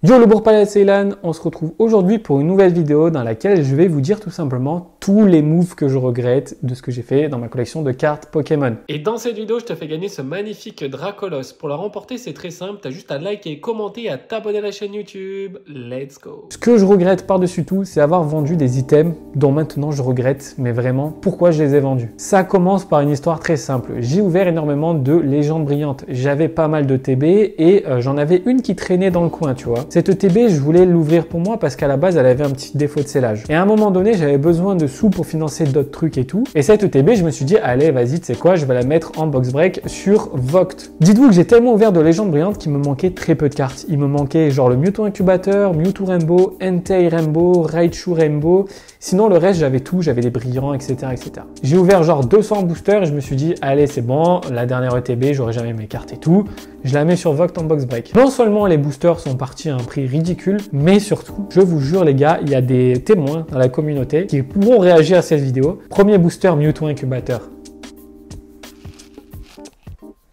Yo le Bourg-Palais Ceylan, on se retrouve aujourd'hui pour une nouvelle vidéo dans laquelle je vais vous dire tout simplement tous les moves que je regrette de ce que j'ai fait dans ma collection de cartes Pokémon. Et dans cette vidéo, je te fais gagner ce magnifique Dracolos. Pour la remporter, c'est très simple, t'as juste à liker, commenter et à t'abonner à la chaîne YouTube. Let's go. Ce que je regrette par-dessus tout, c'est avoir vendu des items dont maintenant je regrette, mais vraiment, pourquoi je les ai vendus. Ça commence par une histoire très simple. J'ai ouvert énormément de légendes brillantes. J'avais pas mal de TB et j'en avais une qui traînait dans le coin, tu vois. Cette ETB, je voulais l'ouvrir pour moi parce qu'à la base, elle avait un petit défaut de scellage. Et à un moment donné, j'avais besoin de sous pour financer d'autres trucs et tout. Et cette ETB, je me suis dit, allez, vas-y, tu sais quoi, je vais la mettre en box break sur Vogt. Dites-vous que j'ai tellement ouvert de légendes brillantes qu'il me manquait très peu de cartes. Il me manquait genre le Mewtwo Incubateur, Mewtwo Rainbow, Entei Rainbow, Raichu Rainbow. Sinon, le reste, j'avais tout, j'avais des brillants, etc., etc. J'ai ouvert genre 200 boosters et je me suis dit, allez, c'est bon, la dernière ETB, j'aurai jamais mes cartes et tout. Je la mets sur Vogt en box break. Non seulement les boosters sont partis à un prix ridicule, mais surtout, je vous jure les gars, il y a des témoins dans la communauté qui pourront réagir à cette vidéo. Premier booster Mewtwo Incubateur.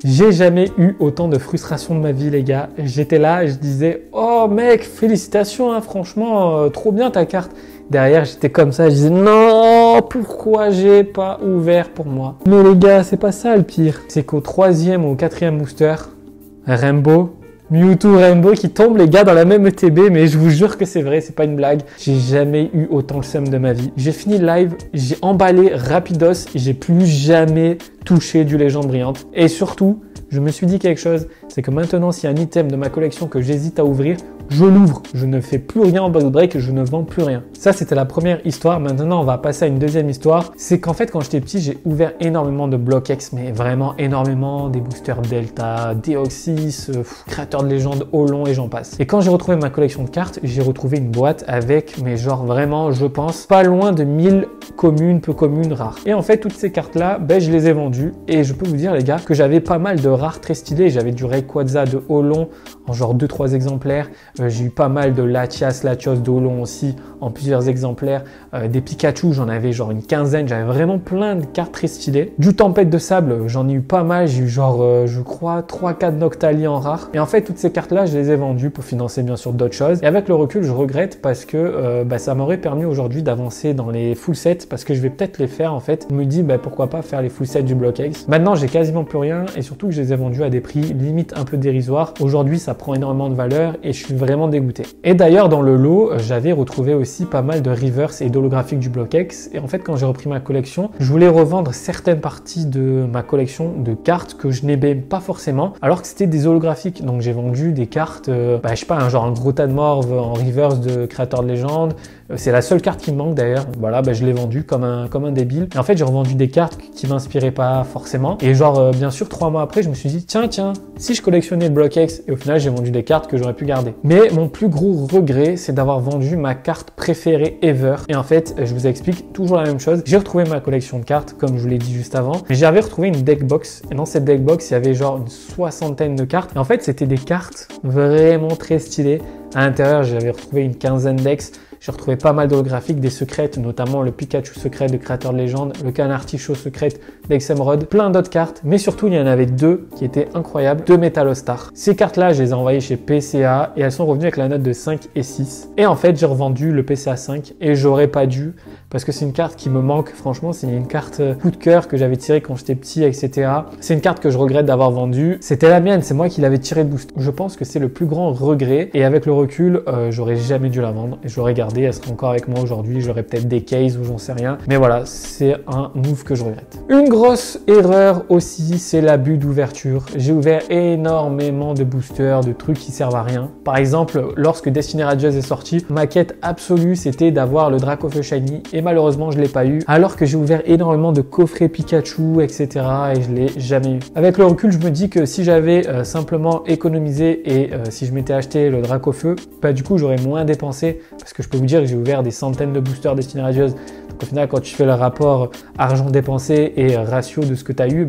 J'ai jamais eu autant de frustration de ma vie les gars. J'étais là, je disais « Oh mec, félicitations, hein, franchement, trop bien ta carte ». Derrière, j'étais comme ça, je disais « Non, pourquoi j'ai pas ouvert pour moi ?» Mais les gars, c'est pas ça le pire. C'est qu'au troisième ou au quatrième booster, Rainbow, Mewtwo Rainbow qui tombe les gars dans la même ETB, mais je vous jure que c'est vrai, c'est pas une blague. J'ai jamais eu autant le seum de ma vie. J'ai fini le live, j'ai emballé rapidos et j'ai plus jamais touché du légende brillante. Et surtout, je me suis dit quelque chose, c'est que maintenant s'il y a un item de ma collection que j'hésite à ouvrir, je l'ouvre. Je ne fais plus rien en box break, je ne vends plus rien. Ça, c'était la première histoire. Maintenant, on va passer à une deuxième histoire. C'est qu'en fait, quand j'étais petit, j'ai ouvert énormément de Block X, mais vraiment énormément. Des boosters Delta, Deoxys, créateur de légende, Olon et j'en passe. Et quand j'ai retrouvé ma collection de cartes, j'ai retrouvé une boîte avec, mais genre vraiment, je pense, pas loin de 1000 communes, peu communes, rares. Et en fait, toutes ces cartes-là, ben, je les ai vendues. Et je peux vous dire, les gars, que j'avais pas mal de rares très stylés. J'avais du Rayquaza de Olon en genre 2-3 exemplaires. J'ai eu pas mal de Latios d'Olon aussi en plusieurs exemplaires. Des Pikachu, j'en avais genre une quinzaine. J'avais vraiment plein de cartes très stylées. Du Tempête de Sable, j'en ai eu pas mal. J'ai eu genre, je crois, 3-4 Noctali en rare. Et en fait, toutes ces cartes-là, je les ai vendues pour financer bien sûr d'autres choses. Et avec le recul, je regrette parce que ça m'aurait permis aujourd'hui d'avancer dans les full sets parce que je vais peut-être les faire en fait. Je me dis, pourquoi pas faire les full sets du Block X. Maintenant, j'ai quasiment plus rien et surtout que je les ai vendus à des prix limite un peu dérisoires. Aujourd'hui, ça prend énormément de valeur et je suis vraiment dégoûté. Et d'ailleurs, dans le lot, j'avais retrouvé aussi pas mal de reverse et d'holographiques du Block X. Et en fait, quand j'ai repris ma collection, je voulais revendre certaines parties de ma collection de cartes que je n'aimais pas forcément, alors que c'était des holographiques. Donc j'ai vendu des cartes, je sais pas, genre un gros tas de morve en reverse de créateur de légende. C'est la seule carte qui me manque d'ailleurs. Voilà, je l'ai vendu comme un débile. Et en fait, j'ai revendu des cartes qui m'inspiraient pas forcément. Et genre, bien sûr, 3 mois après, je me suis dit, tiens, si je collectionnais le Block X, et au final, j'ai vendu des cartes que j'aurais pu garder. Mais mon plus gros regret, c'est d'avoir vendu ma carte préférée ever. Et en fait, je vous explique toujours la même chose. J'ai retrouvé ma collection de cartes, comme je vous l'ai dit juste avant. Mais j'avais retrouvé une deck box. Et dans cette deck box, il y avait genre une 60aine de cartes. Et en fait, c'était des cartes vraiment très stylées. À l'intérieur, j'avais retrouvé une quinzaine d'ex. J'ai retrouvé pas mal d'holographiques, des secrètes, notamment le Pikachu secret de créateur de légende, le Canartichaud secret d'Exemrod, plein d'autres cartes, mais surtout il y en avait 2 qui étaient incroyables, 2 Métallostar. Ces cartes-là, je les ai envoyées chez PCA et elles sont revenues avec la note de 5 et 6. Et en fait, j'ai revendu le PCA 5 et j'aurais pas dû parce que c'est une carte qui me manque. Franchement, c'est une carte coup de cœur que j'avais tirée quand j'étais petit, etc. C'est une carte que je regrette d'avoir vendue. C'était la mienne, c'est moi qui l'avais tirée de boost. Je pense que c'est le plus grand regret et avec le recul, j'aurais jamais dû la vendre et je l'aurais gardée. Elle serait encore avec moi aujourd'hui. J'aurais peut-être des cases ou j'en sais rien. Mais voilà, c'est un move que je regrette. Une grosse erreur aussi, c'est l'abus d'ouverture. J'ai ouvert énormément de boosters, de trucs qui servent à rien. Par exemple, lorsque Destiny Radius est sorti, ma quête absolue, c'était d'avoir le Dracofeu Shiny et malheureusement, je l'ai pas eu. Alors que j'ai ouvert énormément de coffrets Pikachu, etc. et je l'ai jamais eu. Avec le recul, je me dis que si j'avais simplement économisé et si je m'étais acheté le Dracofeu, du coup, j'aurais moins dépensé parce que je peux vous dire que j'ai ouvert des centaines de boosters Destiny Radius. Donc au final, quand tu fais le rapport argent dépensé et ratio de ce que tu as eu,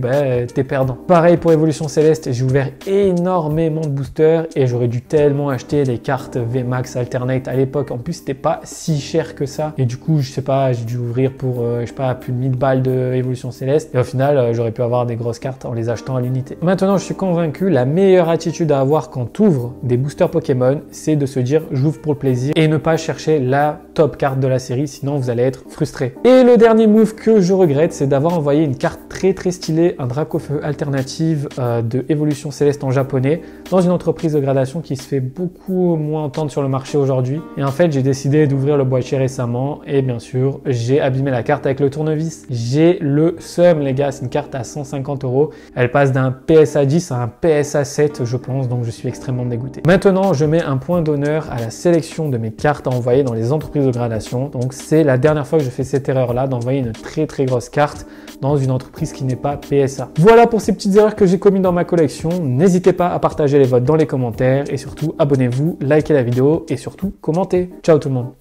t'es perdant. Pareil pour Evolution Céleste, j'ai ouvert énormément de boosters et j'aurais dû tellement acheter les cartes VMAX Alternate à l'époque. En plus, c'était pas si cher que ça. Et du coup, je sais pas, j'ai dû ouvrir pour, je sais pas, plus de 1000 balles de Evolution Céleste. Et au final, j'aurais pu avoir des grosses cartes en les achetant à l'unité. Maintenant, je suis convaincu, la meilleure attitude à avoir quand tu ouvres des boosters Pokémon, c'est de se dire j'ouvre pour le plaisir et ne pas chercher la top carte de la série, sinon vous allez être frustré. Et le dernier move que je regrette, c'est d'avoir envoyé une carte très stylée, un Dracofeu alternative de Evolution Céleste en japonais, dans une entreprise de gradation qui se fait beaucoup moins entendre sur le marché aujourd'hui. Et en fait, j'ai décidé d'ouvrir le boîtier récemment et bien sûr, j'ai abîmé la carte avec le tournevis. J'ai le seum, les gars, c'est une carte à 150 €. Elle passe d'un PSA 10 à un PSA 7, je pense, donc je suis extrêmement dégoûté. Maintenant, je mets un point d'honneur à la sélection de mes cartes à envoyer dans les entreprises de gradation. Donc, c'est la dernière fois que je fais cette erreur-là, d'envoyer une très grosse carte dans une entreprise qui n'est pas PSA. Voilà pour ces petites erreurs que j'ai commises dans ma collection. N'hésitez pas à partager les votes dans les commentaires et surtout, abonnez-vous, likez la vidéo et surtout, commentez. Ciao tout le monde!